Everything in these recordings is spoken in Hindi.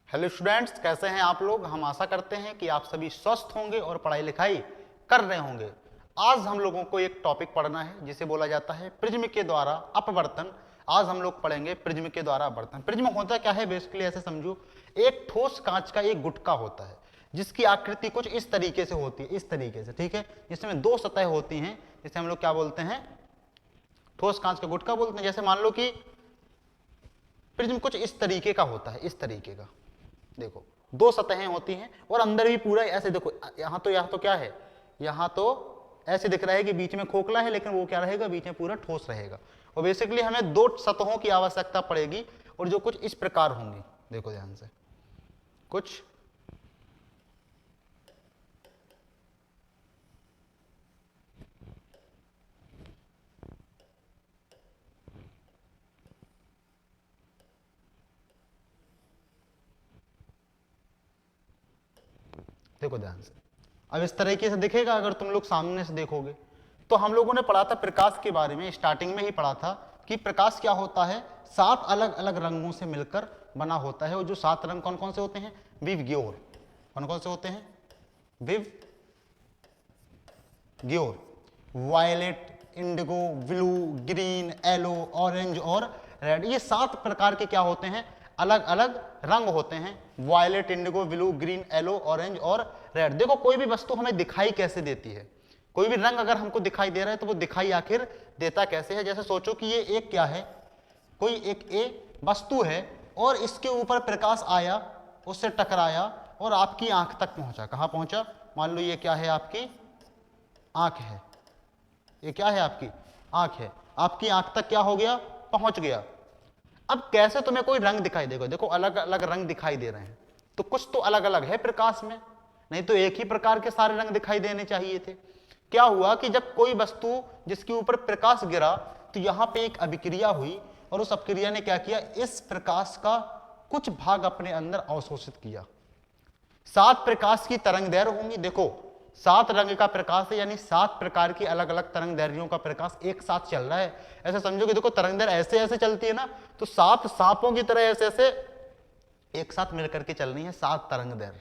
हेलो स्टूडेंट्स, कैसे हैं आप लोग। हम आशा करते हैं कि आप सभी स्वस्थ होंगे और पढ़ाई लिखाई कर रहे होंगे। आज हम लोगों को एक टॉपिक पढ़ना है जिसे बोला जाता है प्रिज्म के द्वारा अपवर्तन। आज हम लोग पढ़ेंगे प्रिज्म के द्वारा अपवर्तन। प्रिज्म होता क्या है, बेसिकली ऐसे समझो, एक ठोस कांच का एक गुटका होता है जिसकी आकृति कुछ इस तरीके से होती है, इस तरीके से, ठीक है। जिसमें दो सतह होती हैं, जिसे हम लोग क्या बोलते हैं, ठोस कांच का गुटका बोलते हैं। जैसे मान लो कि प्रिज्म कुछ इस तरीके का होता है, इस तरीके का, देखो दो सतहें होती हैं और अंदर भी पूरा ऐसे, देखो यहाँ तो क्या है, यहाँ तो ऐसे दिख रहा है कि बीच में खोखला है, लेकिन वो क्या रहेगा, बीच में पूरा ठोस रहेगा। और बेसिकली हमें दो सतहों की आवश्यकता पड़ेगी और जो कुछ इस प्रकार होंगी, देखो ध्यान से, कुछ देखो ध्यान से, अब इस तरीके से दिखेगा अगर तुम लोग सामने से देखोगे। तो हम लोगों ने पढ़ा था प्रकाश के बारे में, स्टार्टिंग में ही पढ़ा था कि प्रकाश क्या होता है, 7 अलग अलग रंगों से मिलकर बना होता है। और जो 7 रंग कौन कौन से होते हैं, विवग्योर, कौन कौन से होते हैं, विवग्योर, violet, indigo, blue, green, yellow, orange और रेड। ये 7 प्रकार के क्या होते हैं, अलग अलग रंग होते हैं। Violet, indigo, blue, green, yellow, orange और रेड। देखो कोई भी वस्तु हमें दिखाई कैसे देती है, कोई भी रंग अगर हमको दिखाई दे रहा है तो वो दिखाई आखिर देता कैसे है। जैसे सोचो कि ये एक क्या है, कोई एक वस्तु है और इसके ऊपर प्रकाश आया, उससे टकराया और आपकी आंख तक पहुंचा। कहां पहुंचा, मान लो ये क्या है, आपकी आंख है, ये क्या है, आपकी आंख है, आपकी आंख तक क्या हो गया, पहुंच गया। अब कैसे तुम्हें कोई रंग दिखाई देगा, देखो अलग अलग रंग दिखाई दे रहे हैं, तो कुछ तो अलग अलग है प्रकाश में, नहीं तो एक ही प्रकार के सारे रंग दिखाई देने चाहिए थे। क्या हुआ कि जब कोई वस्तु जिसके ऊपर प्रकाश गिरा तो यहां पे एक अभिक्रिया हुई और उस अभिक्रिया ने क्या किया, इस प्रकाश का कुछ भाग अपने अंदर अवशोषित किया। 7 प्रकाश की तरंग दैर्घ्य होंगी, देखो 7 रंग का प्रकाश है, यानी 7 प्रकार की अलग अलग तरंग दैर्घ्यों का प्रकाश एक साथ चल रहा है। ऐसे समझो कि देखो तरंग दैर्घ्य ऐसे ऐसे चलती है ना, तो 7 सांपों की तरह ऐसे ऐसे एक साथ मिलकर के चल रही है 7 तरंग दैर्घ्य,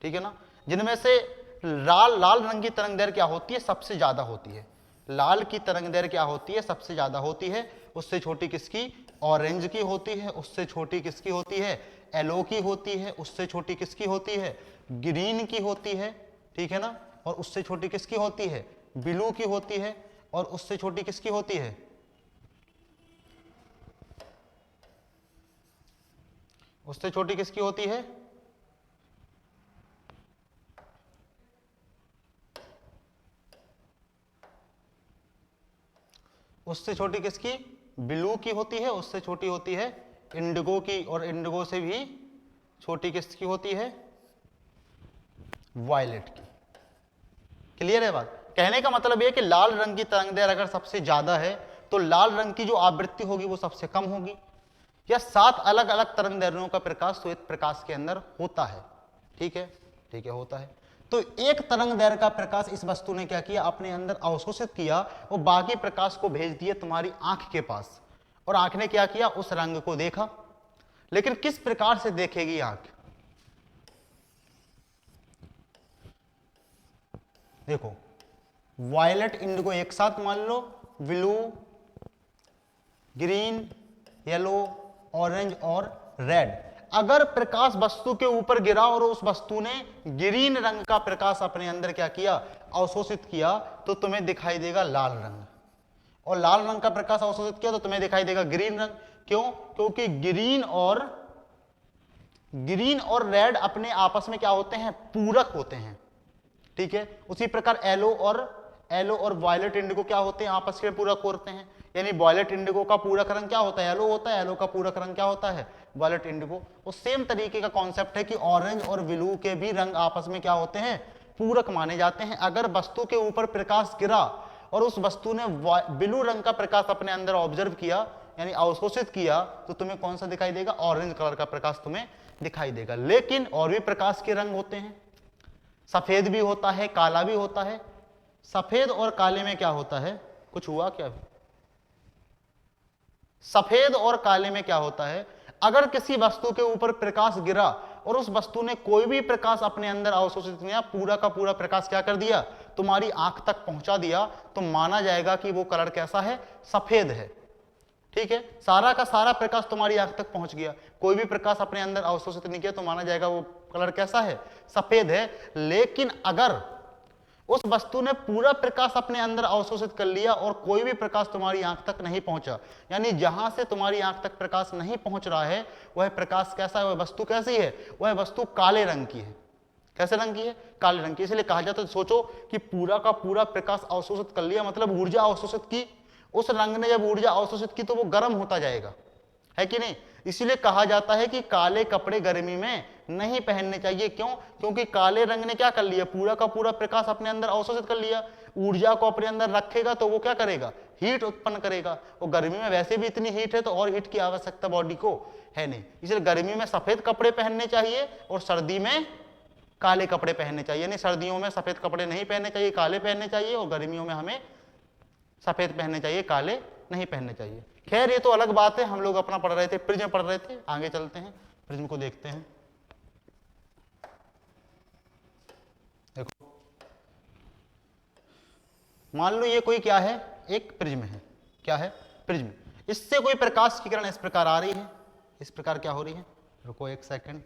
ठीक है ना। जिनमें से लाल लाल रंग की तरंग दैर्घ्य क्या होती है, सबसे ज्यादा होती है। लाल की तरंग दैर्घ्य क्या होती है, सबसे ज्यादा होती है। उससे छोटी किसकी, ऑरेंज की होती है। उससे छोटी किसकी होती है, येलो की होती है। उससे छोटी किसकी होती है, ग्रीन की होती है, ठीक है ना। और उससे छोटी किसकी होती है, ब्लू की होती है। और उससे छोटी किसकी होती है, उससे छोटी किसकी होती है, उससे छोटी किसकी, ब्लू की होती है। उससे छोटी होती है इंडिगो की, और इंडिगो से भी छोटी किसकी होती है, वायलेट की। क्लियर है बात। कहने का मतलब यह कि लाल रंग की तरंग दैर्घ्य अगर सबसे ज्यादा है तो लाल रंग की जो आवृत्ति होगी वो सबसे कम होगी। या 7 अलग अलग तरंग दैर्घ्यों का प्रकाश श्वेत प्रकाश के अंदर होता है, ठीक है, ठीक है, होता है। तो एक तरंग दैर्घ्य का प्रकाश इस वस्तु ने क्या किया, अपने अंदर अवशोषित किया और बाकी प्रकाश को भेज दिया तुम्हारी आंख के पास। और आंख ने क्या किया, उस रंग को देखा। लेकिन किस प्रकार से देखेगी आंख, देखो वायलेट इंडिगो एक साथ मान लो, ब्लू, ग्रीन, येलो, ऑरेंज और रेड। अगर प्रकाश वस्तु के ऊपर गिरा और उस वस्तु ने ग्रीन रंग का प्रकाश अपने अंदर क्या किया, अवशोषित किया, तो तुम्हें दिखाई देगा लाल रंग। और लाल रंग का प्रकाश अवशोषित किया तो तुम्हें दिखाई देगा ग्रीन रंग। क्यों, क्योंकि ग्रीन और रेड अपने आपस में क्या होते हैं, पूरक होते हैं, ठीक है। उसी प्रकार येलो और वायलेट इंडिगो क्या होते हैं, आपस में पूरक होते हैं। यानी वायलेट इंडिगो का पूरक रंग क्या होता है, येलो होता है। येलो का पूरक रंग क्या होता है, वायलेट इंडिगो। और सेम तरीके का कॉन्सेप्ट है कि ऑरेंज और ब्लू के भी रंग आपस में क्या होते हैं, पूरक माने जाते हैं। अगर वस्तु के ऊपर प्रकाश गिरा और उस वस्तु ने ब्लू रंग का प्रकाश अपने अंदर ऑब्जर्व किया, यानी अवशोषित किया, तो तुम्हें कौन सा दिखाई देगा, ऑरेंज कलर का प्रकाश तुम्हें दिखाई देगा। लेकिन और भी प्रकाश के रंग होते हैं, सफेद भी होता है, काला भी होता है। सफेद और काले में क्या होता है, कुछ हुआ क्या, सफेद और काले में क्या होता है, अगर किसी वस्तु के ऊपर प्रकाश गिरा और उस वस्तु ने कोई भी प्रकाश अपने अंदर अवशोषित किया, पूरा का पूरा प्रकाश क्या कर दिया, तुम्हारी आंख तक पहुंचा दिया, तो माना जाएगा कि वो कलर कैसा है, सफेद है। ठीक है, सारा का सारा प्रकाश तुम्हारी आंख तक पहुंच गया, कोई भी प्रकाश अपने अंदर अवशोषित नहीं किया, तो माना जाएगा वो कलर कैसा है, सफेद है। लेकिन अगर उस वस्तु ने पूरा प्रकाश अपने अंदर अवशोषित कर लिया और कोई भी प्रकाश तुम्हारी आंख तक नहीं पहुंचा, यानी जहां से तुम्हारी आंख तक प्रकाश नहीं पहुंच रहा है वह प्रकाश कैसा है, वह वस्तु कैसी है, वह वस्तु काले रंग की है। कैसे रंग की है, काले रंग की। इसलिए कहा जाता है, सोचो कि पूरा का पूरा प्रकाश अवशोषित कर लिया, मतलब ऊर्जा अवशोषित की। उस रंग ने जब ऊर्जा अवशोषित की तो वो गर्म होता जाएगा, है कि नहीं। इसीलिए कहा जाता है कि काले कपड़े गर्मी में नहीं पहनने चाहिए। क्यों? क्योंकि काले रंग ने क्या कर लिया, पूरा का पूरा प्रकाश अपने अंदर अवशोषित कर लिया, ऊर्जा को अपने अंदर रखेगा तो वो क्या करेगा, हीट उत्पन्न करेगा। और गर्मी में वैसे भी इतनी हीट है तो और हीट की आवश्यकता बॉडी को है नहीं। इसलिए गर्मी में सफेद कपड़े पहनने चाहिए और सर्दी में काले कपड़े पहनने चाहिए। यानी सर्दियों में सफेद कपड़े नहीं पहनने चाहिए, काले पहनने चाहिए, और गर्मियों में हमें सफेद पहनने चाहिए, काले नहीं पहनने चाहिए। खैर ये तो अलग बात है, हम लोग अपना पढ़ रहे थे, प्रिज्म पढ़ रहे थे। आगे चलते हैं, प्रिज्म को देखते हैं। देखो, मान लो ये कोई क्या है, एक प्रिज्म है। क्या है, प्रिज्म। इससे कोई प्रकाश की किरण इस प्रकार आ रही है, इस प्रकार क्या हो रही है, रुको एक सेकंड।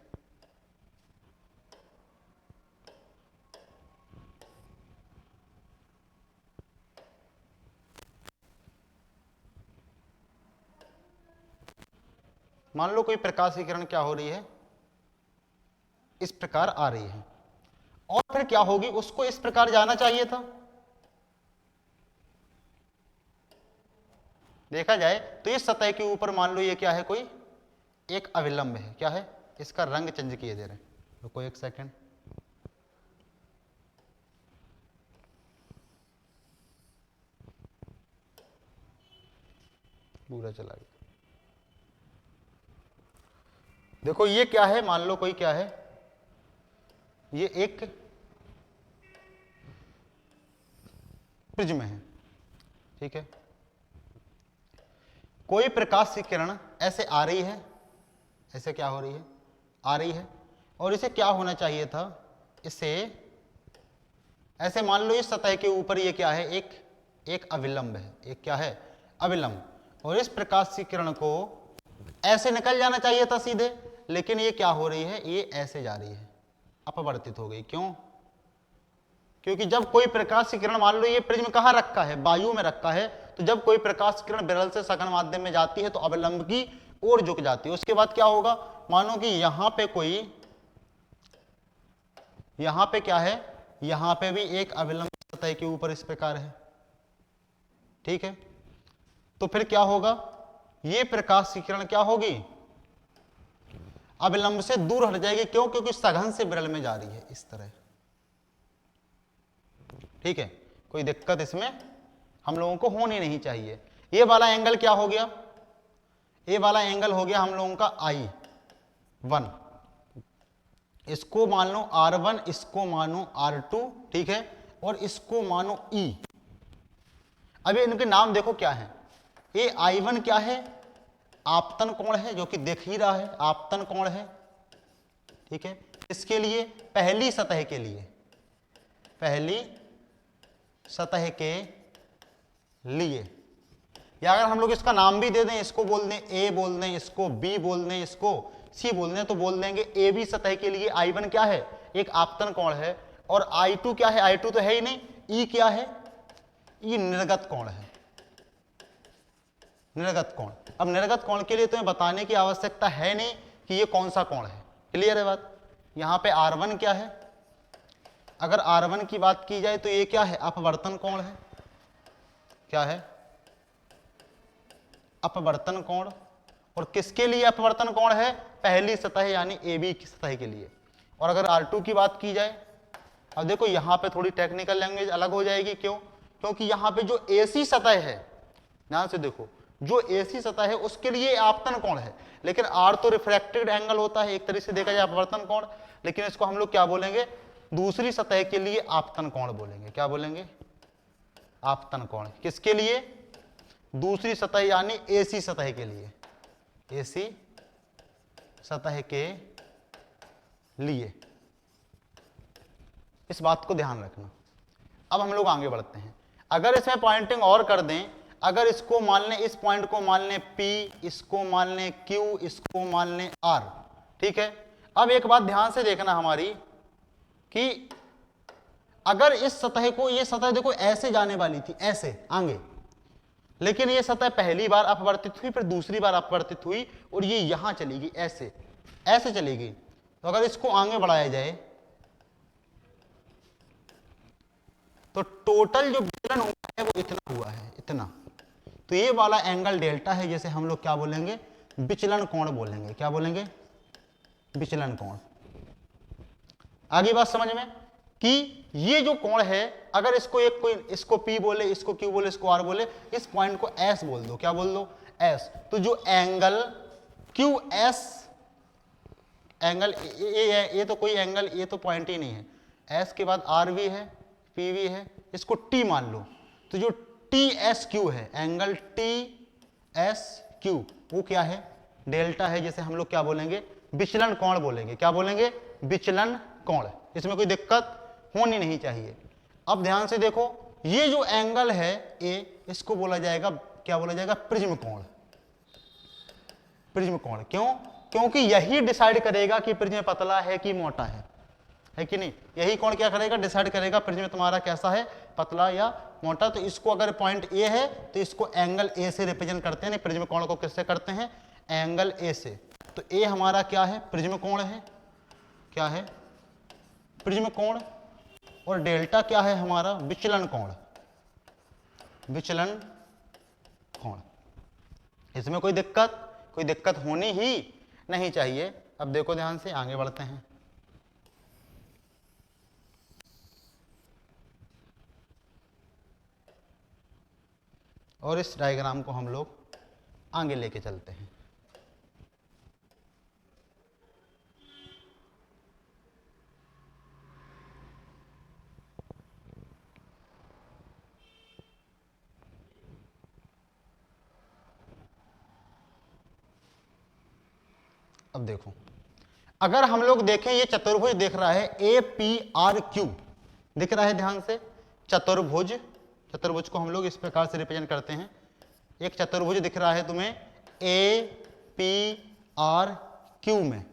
मान लो कोई प्रकाश की किरण क्या हो रही है, इस प्रकार आ रही है, और फिर क्या होगी, उसको इस प्रकार जाना चाहिए था। देखा जाए तो इस सतह के ऊपर मान लो ये क्या है, कोई एक अविलंब है। क्या है, इसका रंग चेंज किए दे रहे हैं, रुको एक सेकंड। पूरा चला गया। देखो ये क्या है, मान लो कोई क्या है, ये एक प्रिज्म है। ठीक है, कोई प्रकाश की किरण ऐसे आ रही है, ऐसे क्या हो रही है, आ रही है, और इसे क्या होना चाहिए था, इसे ऐसे मान लो इस सतह के ऊपर ये क्या है, एक अविलंब है, एक क्या है, अविलंब, और इस प्रकाश की किरण को ऐसे निकल जाना चाहिए था सीधे, लेकिन ये क्या हो रही है, ये ऐसे जा रही है, अपवर्तित हो गई। क्यों? क्योंकि जब कोई प्रकाश की किरण, मान लो ये प्रिज्म कहाँ रखा है, वायु में रखा है, तो जब कोई प्रकाश किरण विरल से सघन माध्यम में जाती है तो अविलंब की ओर झुक जाती है। उसके बाद क्या होगा, मानो कि यहां पे कोई, यहां पे क्या है, यहां पे भी एक अविलंब सतह के ऊपर इस प्रकार है। ठीक है, तो फिर क्या होगा, ये प्रकाश की किरण क्या होगी, अविलंब से दूर हट जाएगी। क्यों? क्योंकि सघन से विरल में जा रही है, इस तरह। ठीक है, कोई दिक्कत इसमें हम लोगों को होनी नहीं चाहिए। ये वाला एंगल क्या हो गया, ये वाला एंगल हो गया हम लोगों का I1, इसको मान लो R1, इसको मानो R2, ठीक है, और इसको मानो E। अभी इनके नाम देखो क्या है, ये I1 क्या है, आपतन कोण है, जो कि देख ही रहा है, आपतन कोण है। ठीक है, इसके लिए पहली सतह के लिए, पहली सतह के लिए, या अगर हम लोग इसका नाम भी दे दें, इसको बोल दें A बोल दें, इसको B बोल दें, इसको C बोल दें, तो बोल देंगे AB सतह के लिए I1 क्या है, एक आपतन कोण है, और I2 क्या है, I2 तो है ही नहीं, E क्या है, E निर्गत कोण है, निर्गत कोण। अब निर्गत कोण के लिए तुम्हें बताने की आवश्यकता है नहीं कि ये कौन सा कोण है, क्लियर है बात। यहां पे R1 क्या है, अगर R1 की बात की जाए तो ये क्या है, अपवर्तन कोण है। क्या है, अपवर्तन कोण। और किसके लिए अपवर्तन कोण है, पहली सतह यानी AB की सतह के लिए। और अगर R2 की बात की जाए, अब देखो यहां पे थोड़ी टेक्निकल लैंग्वेज अलग हो जाएगी। क्यों? क्योंकि यहां पे जो AC सतह है, ध्यान से देखो, जो AC सतह है उसके लिए आपतन कोण है, लेकिन R तो रिफ्रैक्टेड एंगल होता है, एक तरीके से देखा जाए अपवर्तन कोण, लेकिन इसको हम लोग क्या बोलेंगे, दूसरी सतह के लिए आपतन कोण बोलेंगे। क्या बोलेंगे, आपतन कोण। किसके लिए, दूसरी सतह यानी AC सतह के लिए, AC सतह के लिए। इस बात को ध्यान रखना। अब हम लोग आगे बढ़ते हैं। अगर इसमें पॉइंटिंग और कर दें, अगर इसको मान लें, इस पॉइंट को मान लें P, इसको मान लें Q, इसको मान लें R, ठीक है। अब एक बात ध्यान से देखना हमारी कि अगर इस सतह को, ये सतह देखो ऐसे जाने वाली थी, ऐसे आगे, लेकिन ये सतह पहली बार अपवर्तित हुई, फिर दूसरी बार अपवर्तित हुई और ये यहां चली गई, ऐसे ऐसे चली गई। तो अगर इसको आगे बढ़ाया जाए तो टोटल जो विचलन हुआ है वो इतना हुआ है, इतना। तो ये वाला एंगल डेल्टा है, जैसे हम लोग क्या बोलेंगे, विचलन कोण बोलेंगे। क्या बोलेंगे? विचलन कोण। आगे बात समझ में कि ये जो कोण है, अगर इसको एक कोई, इसको P बोले, इसको Q बोले, इसको R बोले, इस पॉइंट को S बोल दो। क्या बोल दो? S। तो जो एंगल QS, एंगल ये तो कोई एंगल, ये तो पॉइंट ही नहीं है। S के बाद RV है, PV है, इसको T मान लो। तो जो TSQ है, एंगल TSQ, वो क्या है? डेल्टा है, जैसे हम लोग क्या बोलेंगे, विचलन कोण बोलेंगे। क्या बोलेंगे? विचलन कोण। इसमें कोई दिक्कत होनी नहीं चाहिए। अब ध्यान से देखो, ये जो एंगल है A, इसको बोला जाएगा, क्या बोला जाएगा? प्रिज्म कोण। प्रिज्म कोण। क्यों? क्योंकि यही डिसाइड करेगा कि प्रिज्म पतला है कि मोटा है कि नहीं। यही कोण क्या करेगा? डिसाइड करेगा प्रिज्म तुम्हारा कैसा है, पतला या मोटा। तो इसको अगर पॉइंट A है तो इसको एंगल A से रिप्रेजेंट करते हैं। प्रिज्म कोण को किससे करते हैं? एंगल A से। तो A हमारा क्या है? प्रिज्म कोण है। क्या है? प्रिज्म कोण। और डेल्टा क्या है हमारा? विचलन कोण। विचलन कोण। इसमें कोई दिक्कत होनी ही नहीं चाहिए। अब देखो ध्यान से, आगे बढ़ते हैं। और इस डायग्राम को हम लोग आगे लेके चलते हैं। अब देखो, अगर हम लोग देखें, ये चतुर्भुज दिख रहा है APRQ, दिख रहा है ध्यान से, चतुर्भुज। चतुर्भुज को हम लोग इस प्रकार से रिप्रेजेंट करते हैं। एक चतुर्भुज दिख रहा है तुम्हें APRQ में,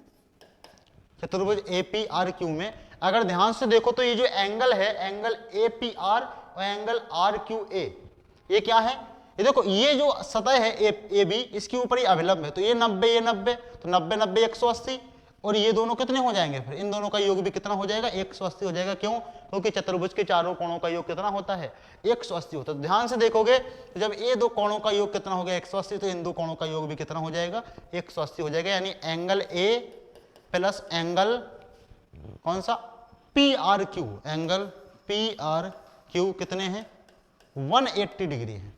चतुर्भुज APRQ में अगर ध्यान से देखो तो ये जो एंगल है, एंगल APR और एंगल RQA, ये क्या है? ये देखो, ये जो सतह है AB, इसके ऊपर ये अभिलंब है। तो ये 90, ये 90, तो 90 90 180, और ये दोनों कितने हो जाएंगे? फिर इन दोनों का योग भी कितना हो जाएगा? 180 हो जाएगा। क्यों? क्योंकि चतुर्भुज के चारों कोणों का योग कितना होता है? 180 होता है। ध्यान से देखोगे तो जब ये दो कोणों का योग कितना हो गया? 180, तो इन दो कोणों का योग भी कितना हो जाएगा? 180 हो जाएगा। यानी एंगल A प्लस एंगल कौन सा? PRQ, एंगल PRQ कितने हैं? 180 डिग्री है।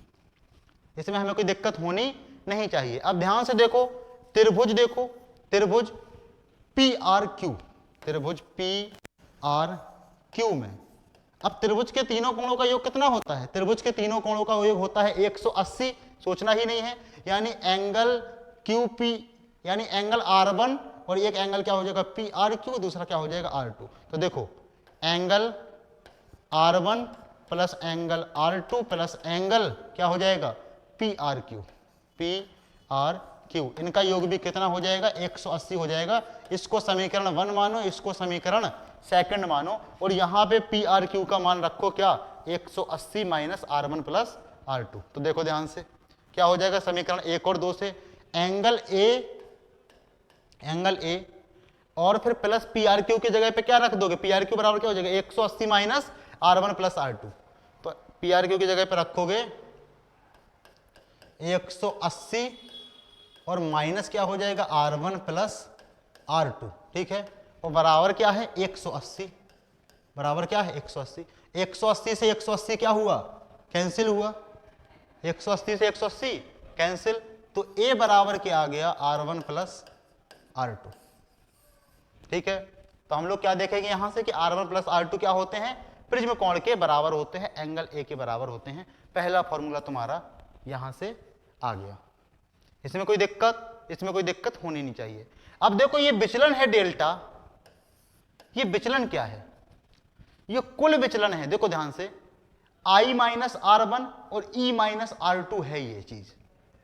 इसमें हमें कोई दिक्कत होनी नहीं चाहिए। अब ध्यान से देखो, त्रिभुज देखो, त्रिभुज PRQ, त्रिभुज PRQ में, अब त्रिभुज के तीनों कोणों का योग कितना होता है? त्रिभुज के तीनों कोणों का योग होता है 180, सोचना ही नहीं है। यानी एंगल QP, यानी एंगल R1, और एक एंगल क्या हो जाएगा? PRQ, दूसरा क्या हो जाएगा? R2। तो देखो, angle R1 plus angle R2 plus angle क्या हो जाएगा? PRQ, PRQ, इनका योग भी कितना हो जाएगा? 180 हो जाएगा। इसको समीकरण 1 मानो, इसको समीकरण 2 मानो, और यहाँ पे PRQ का मान रखो क्या? 180 माइनस R1 प्लस R2। तो देखो ध्यान से, क्या हो जाएगा? समीकरण 1 और 2 से एंगल A और फिर प्लस PRQ की जगह पे क्या रख दोगे? PRQ बराबर क्या हो जाएगा? 180 माइनस R1 प्लस R2। तो PRQ की जगह पे रखोगे 180 और माइनस क्या हो जाएगा? R1 प्लस R2, ठीक है। और बराबर क्या है? 180, बराबर क्या है? 180। 180 से 180 क्या हुआ? कैंसिल हुआ। 180 से 180 कैंसिल, तो A बराबर क्या आ गया? R1 प्लस R2, ठीक है। तो हम लोग क्या देखेंगे यहां से कि R1 प्लस R2 क्या होते हैं? प्रिज्म कोण के बराबर होते हैं, एंगल A के बराबर होते हैं। पहला फॉर्मूला तुम्हारा यहां से आ गया। इसमें कोई दिक्कत इसमें कोई दिक्कत होनी नहीं चाहिए। अब देखो ये विचलन है डेल्टा, ये विचलन क्या है, ये कुल विचलन है। देखो ध्यान से, I माइनस R1 और E माइनस R2 है ये चीज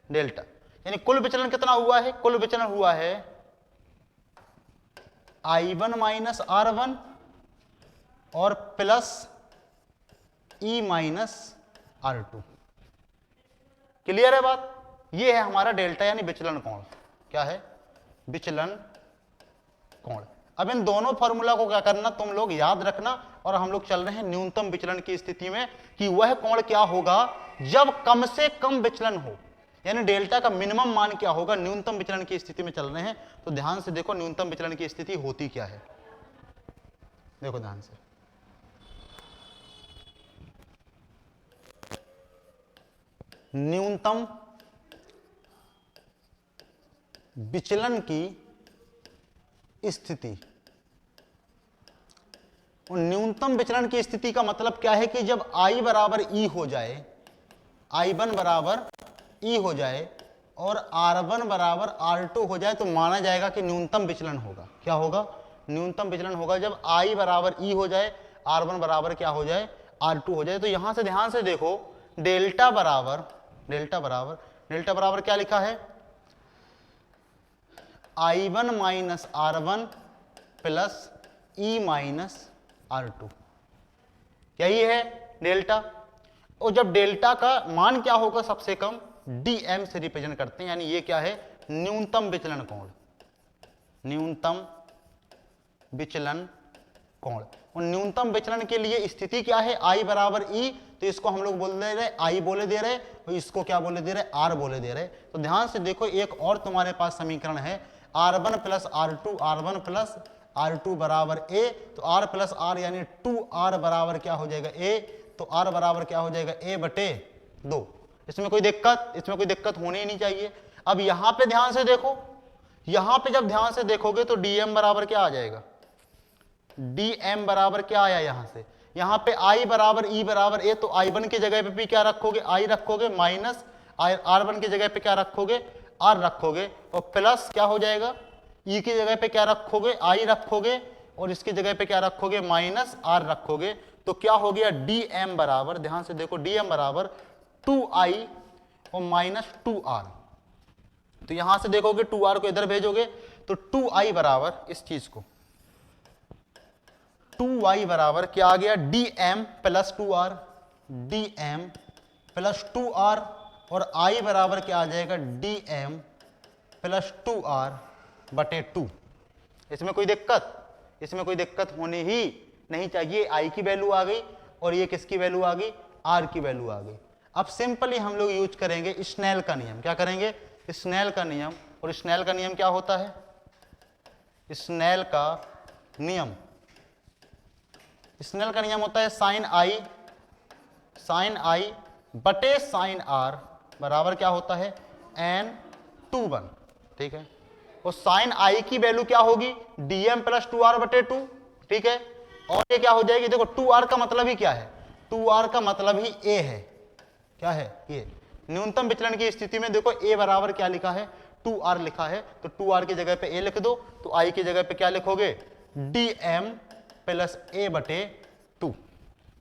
डेल्टा, यानी कुल विचलन कितना हुआ है, कुल विचलन हुआ है I1 माइनस R1 और plus E minus R2। Clear है बात, ये है हमारा डेल्टा यानी विचलन कोण। क्या है, विचलन कोण। अब इन दोनों फॉर्मूला को क्या करना, तुम लोग याद रखना, और हम लोग चल रहे हैं न्यूनतम विचलन की स्थिति में कि वह कोण क्या होगा जब कम से कम विचलन हो, यानी डेल्टा का मिनिमम मान क्या होगा, न्यूनतम विचलन की स्थिति में चल रहे हैं। तो ध्यान से देखो न्यूनतम विचलन की स्थिति होती क्या है, देखो ध्यान से। न्यूनतम विचलन की स्थिति, और न्यूनतम विचलन की स्थिति का मतलब क्या है कि जब I बराबर E हो जाए, I1 बराबर E हो जाए और R1 बराबर R2 हो जाए, तो माना जाएगा कि न्यूनतम विचलन होगा। क्या होगा, न्यूनतम विचलन होगा जब I बराबर E हो जाए, R1 बराबर क्या हो जाए, R2 हो जाए। तो यहां से ध्यान से देखो, डेल्टा बराबर क्या लिखा है, I1 minus R1 plus E minus R2, यही है डेल्टा। और जब डेल्टा का मान क्या होगा सबसे कम, DM से रिप्रेजेंट करते हैं, यानी ये क्या है, न्यूनतम विचलन कोण, न्यूनतम विचलन कोण। और न्यूनतम विचलन के लिए स्थिति क्या है, I बराबर E, तो इसको हम लोग बोल दे रहे I बोले दे रहे, और इसको क्या बोले दे रहे, R बोले दे रहे। तो ध्यान से देखो, एक और तुम्हारे पास समीकरण है, R1 plus R2, R1 plus R2 बराबर A, तो R प्लस R यानी 2R बराबर क्या हो जाएगा A, तो R बराबर क्या हो जाएगा A बटे 2। इसमें कोई दिक्कत होनी ही नहीं चाहिए। अब यहां पे ध्यान से देखो, यहां पे जब ध्यान से देखोगे तो DM बराबर क्या आ जाएगा, DM बराबर क्या आया, यहां पे I बराबर E बराबर A, तो I1 की जगह पे भी क्या रखोगे, I रखोगे, माइनस R1 की जगह पे क्या रखोगे, R रखोगे, और प्लस क्या हो जाएगा, E की जगह पे क्या रखोगे, I रखोगे, और इसकी जगह पे क्या रखोगे, माइनस R रखोगे। तो क्या हो गया, DM बराबर, ध्यान से देखो, DM बराबर 2I और माइनस 2R। तो यहां से देखोगे 2R को इधर भेजोगे तो 2I बराबर, इस चीज को 2Y बराबर क्या आ गया, DM plus 2R, DM plus 2R, और I बराबर क्या आ जाएगा, DM प्लस 2R बटे 2। इसमें कोई दिक्कत होनी ही नहीं चाहिए। I की वैल्यू आ गई, और ये किसकी वैल्यू आ गई, R की वैल्यू आ गई। अब सिंपली हम लोग यूज करेंगे स्नेल का नियम। क्या करेंगे, स्नेल का नियम। और स्नेल का नियम क्या होता है, स्नेल का नियम होता है साइन I बटे साइन R बराबर क्या होता है, n/2 ठीक है। और साइन I की वैल्यू क्या होगी, DM प्लस 2R बटे 2, ठीक है। और ये क्या हो जाएगी, देखो 2R का मतलब ही क्या है, 2R का मतलब ही A है। क्या है ये, न्यूनतम विचलन की स्थिति में देखो A बराबर क्या लिखा है, 2R लिखा है, तो 2R की जगह पे A लिख दो, तो I की जगह पे क्या लिखोगे, DM प्लस A बटे 2,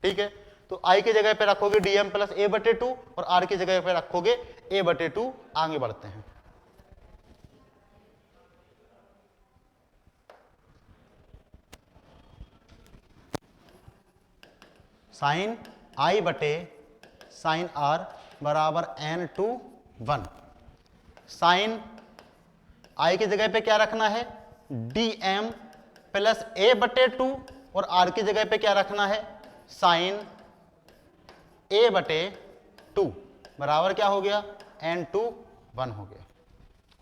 ठीक है। तो I की जगह पे रखोगे DM प्लस A बटे 2, और R की जगह पे रखोगे A बटे 2। आगे बढ़ते हैं, साइन I बटे साइन R बराबर n/1। साइन I की जगह पे क्या रखना है, DM प्लस A बटे 2, और R की जगह पे क्या रखना है, साइन A बटे 2 बराबर क्या हो गया, n/1 हो गया।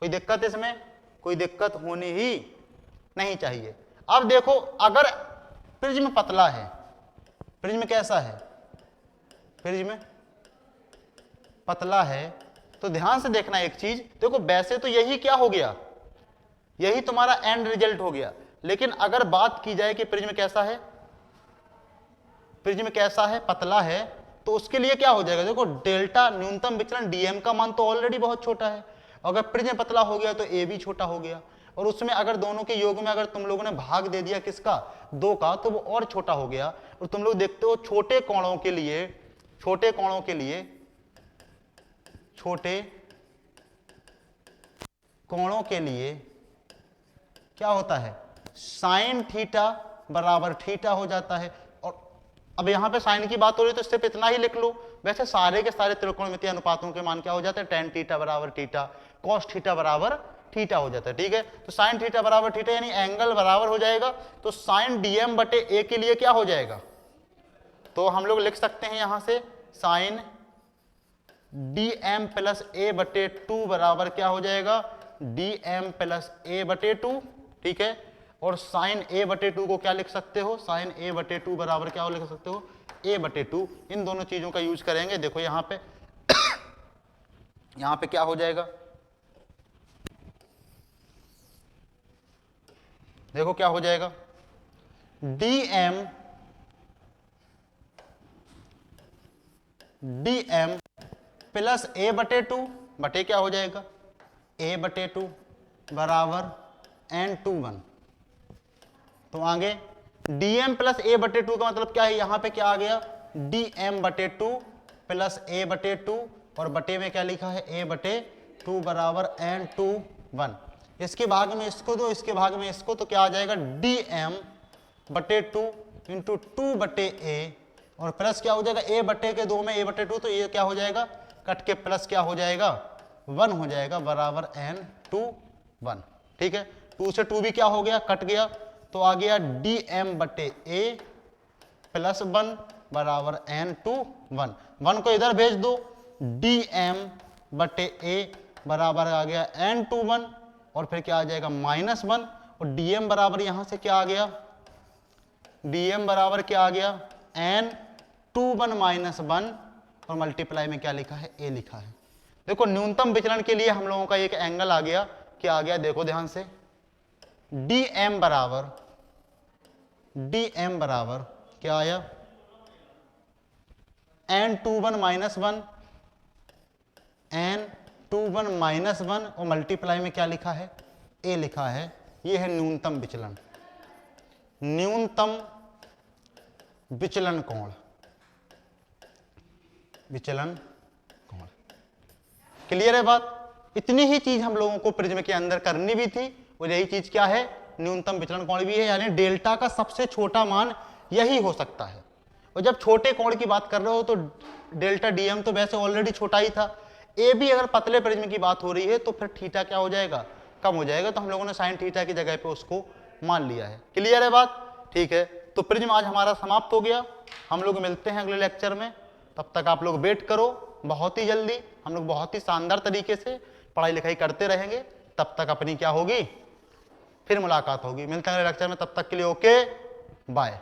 कोई दिक्कत, इसमें कोई दिक्कत होनी ही नहीं चाहिए। अब देखो, अगर प्रिज्म पतला है, प्रिज्म कैसा है, प्रिज्म पतला है, तो ध्यान से देखना एक चीज, देखो वैसे तो यही क्या हो गया, यही तुम्हारा एंड रिजल्ट हो गया। लेकिन अगर बात की जाए कि प्रिज्म कैसा है, प्रिज्म कैसा है, पतला है, तो उसके लिए क्या हो जाएगा, देखो डेल्टा न्यूनतम विचलन DM का मान तो ऑलरेडी बहुत छोटा है, अगर प्रिज्म पतला हो गया तो ए भी छोटा हो गया, और उसमें अगर दोनों के योग में अगर तुम लोगों ने भाग दे दिया किसका, 2 का, तो वो और छोटा हो गया। और तुम लोग देखते हो छोटे कोणों के लिए क्या होता है, साइन थीटा बराबर थीटा हो जाता है। और अब यहां पे साइन की बात हो रही है तो सिर्फ इतना ही लिख लो, वैसे सारे के सारे त्रिकोणमितीय अनुपातों के मान क्या हो जाते हैं, टेन थीटा बराबर थीटा, कॉस थीटा बराबर थीटा हो जाता है। ठीक है, तो साइन थीटा बराबर थीटा यानी एंगल बराबर हो जाएगा, तो साइन डीएम बटे ए के लिए क्या हो जाएगा, तो हम लोग लिख सकते हैं यहां से साइन डीएम प्लस ए बटे 2 बराबर क्या हो जाएगा, डीएम प्लस ए बटे 2। ठीक है, और साइन ए बटे 2 को क्या लिख सकते हो, साइन ए बटे 2 बराबर क्या लिख सकते हो, ए बटे 2। इन दोनों चीजों का यूज करेंगे। देखो यहां पे यहां पे क्या हो जाएगा, देखो क्या हो जाएगा, डीएम प्लस ए बटे 2 बटे क्या हो जाएगा, ए बटे 2 बराबर n21। तो आगे dm प्लस ए बटे 2 का मतलब क्या है, यहां पे क्या आ गया, dm बटे 2 प्लस ए बटे 2, और बटे में क्या लिखा है, a बटे 2 बराबर n21। इसके भाग में इसको दो, इसके भाग में इसको, तो क्या आ जाएगा, dm बटे 2 इंटू 2 बटे a, और प्लस क्या हो जाएगा, a बटे के 2 में a बटे 2, तो ये क्या हो जाएगा, कट के प्लस क्या हो जाएगा, 1 हो जाएगा बराबर n21। ठीक है, 2 से 2 भी क्या हो गया, कट गया, तो आ गया dm बटे a प्लस 1 बराबर n21। 1 को इधर भेज दो, dm बटे a बराबर आ गया n21, और फिर क्या आ जाएगा -1, और dm बराबर यहां से क्या आ गया, dm बराबर क्या आ गया, n21 माइनस 1, और मल्टीप्लाई में क्या लिखा है, a लिखा है। देखो न्यूनतम विचलन के लिए हम लोगों का एक एंगल आ गया, क्या आ गया, देखो ध्यान से, dm बराबर क्या आया, n21 माइनस 1, n21 माइनस 1, और मल्टीप्लाई में क्या लिखा है, a लिखा है। ये है न्यूनतम विचलन, न्यूनतम विचलन कोण, क्लियर है बात। इतनी ही चीज हम लोगों को प्रिज्म के अंदर करनी भी थी, और यही चीज क्या है, न्यूनतम विचलन कोण भी है, यानी डेल्टा का सबसे छोटा मान यही हो सकता है। और जब छोटे कोण की बात कर रहे हो तो डेल्टा डीएम तो वैसे ऑलरेडी छोटा ही था, ए भी अगर पतले प्रिज्म की बात हो रही है तो फिर थीटा क्या हो जाएगा, कम हो जाएगा, तो हम लोगों ने साइन थीटा की जगह पे उसको मान लिया है। क्लियर है बात, ठीक है। तो प्रिज्म आज हमारा समाप्त हो गया, हम लोग मिलते हैं अगले लेक्चर में, तब तक आप लोग वेट करो, बहुत ही जल्दी हम लोग बहुत ही शानदार तरीके से पढ़ाई लिखाई करते रहेंगे, तब तक अपनी क्या होगी, फिर मुलाकात होगी। मिलते हैं अगले लेक्चर में, तब तक के लिए ओके बाय।